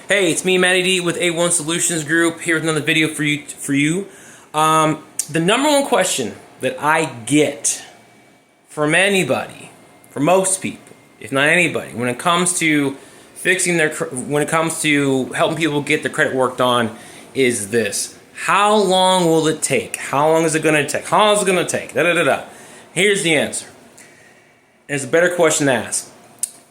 Hey, it's me, Matty D, with A1 Solutions Group, here with another video for you. The number one question that I get from anybody, from most people, if not anybody, when it comes to when it comes to helping people get their credit worked on, is this: how long will it take? How long is it going to take? How long is it going to take? Here's the answer. It's a better question to ask.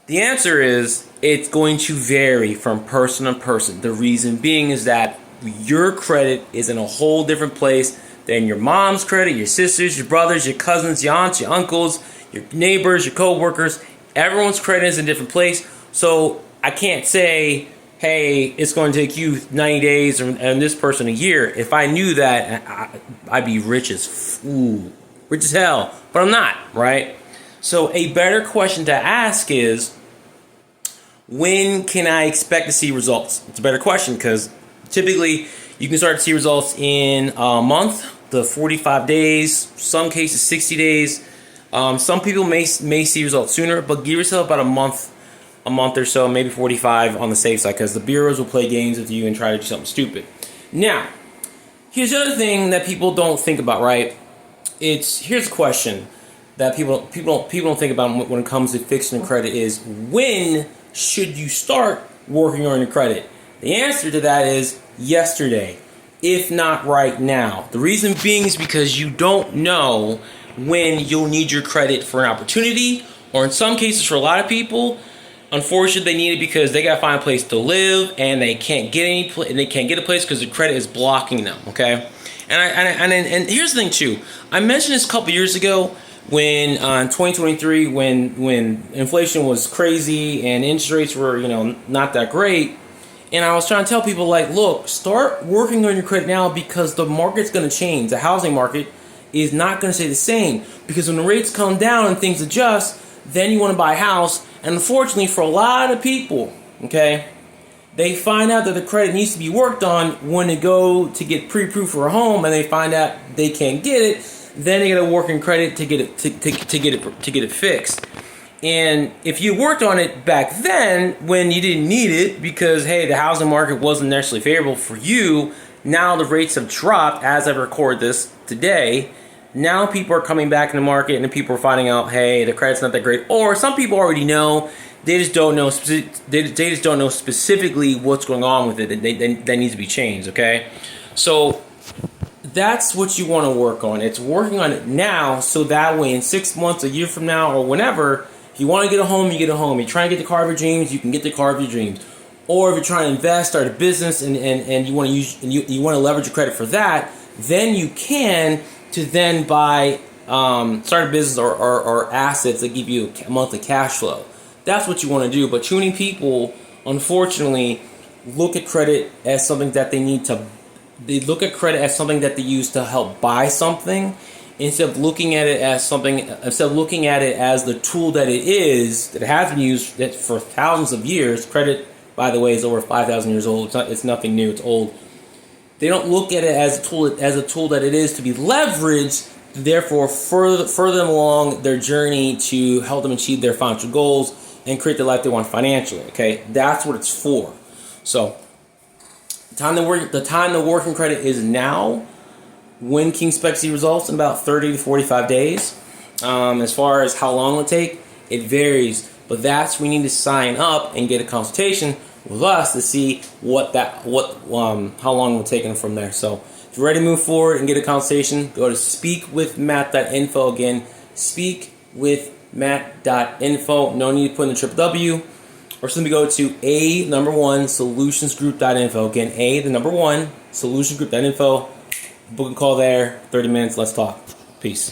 The answer is, it's going to vary from person to person. The reason being is that your credit is in a whole different place than your mom's credit, your sisters, your brothers, your cousins, your aunts, your uncles, your neighbors, your co-workers. Everyone's credit is in a different place. So I can't say, hey, it's going to take you 90 days and this person a year. If I knew that, I'd be rich as hell. But I'm not, right? So a better question to ask is, when can I expect to see results? It's a better question because typically you can start to see results in a month, the 45 days, some cases 60 days. Some people may see results sooner, but give yourself about a month or so, maybe 45 on the safe side, because the bureaus will play games with you and try to do something stupid. Now, here's the other thing that people don't think about, right? Here's a question that people don't think about when it comes to fixing the credit is, when should you start working on your credit? The answer to that is yesterday, if not right now. The reason being is because you don't know when you'll need your credit for an opportunity, or in some cases for a lot of people, unfortunately they need it because they gotta find a place to live and they can't get a place because the credit is blocking them. Okay, and here's the thing too. I mentioned this a couple years ago, when 2023, when inflation was crazy and interest rates were not that great, and I was trying to tell people, like, look, start working on your credit now, because the market's going to change. The housing market is not going to stay the same, because when the rates come down and things adjust, then you want to buy a house. And unfortunately for a lot of people, okay, they find out that the credit needs to be worked on when they go to get pre-approved for a home, and they find out they can't get it. Then they get a working credit to get it fixed. And if you worked on it back then when you didn't need it, because hey, the housing market wasn't necessarily favorable for you, now the rates have dropped as I record this today. Now people are coming back in the market, and people are finding out, hey, the credit's not that great. Or some people already know, they just don't know. They just don't know specifically what's going on with it. That needs to be changed. Okay, so that's what you want to work on. It's working on it now, so that way in 6 months, a year from now, or whenever, if you want to get a home, you get a home. You're trying to get the car of your dreams, you can get the car of your dreams. Or if you're trying to invest, start a business, and you want to you want to leverage your credit for that, then you can to then buy start a business or assets that give you a monthly cash flow. That's what you want to do. But too many people, unfortunately, look at credit as something that they need to. They look at credit as something that they use to help buy something, instead of looking at it as the tool that it is, that has been used for thousands of years. Credit, by the way, is over 5,000 years old. It's nothing new. It's old. They don't look at it as a tool that it is to be leveraged, therefore further them along their journey to help them achieve their financial goals and create the life they want financially. Okay, that's what it's for. So the time the working credit is now. When can you expect to see results? In about 30 to 45 days. As far as how long it'll take, it varies. But that's when you need to sign up and get a consultation with us to see how long it'll take from there. So if you're ready to move forward and get a consultation, go to speakwithmatt.info. Again, speakwithmatt.info. No need to put in the www. Or simply go to solutionsgroup.info. Again, solutionsgroup.info. Book a call there, 30 minutes, let's talk. Peace.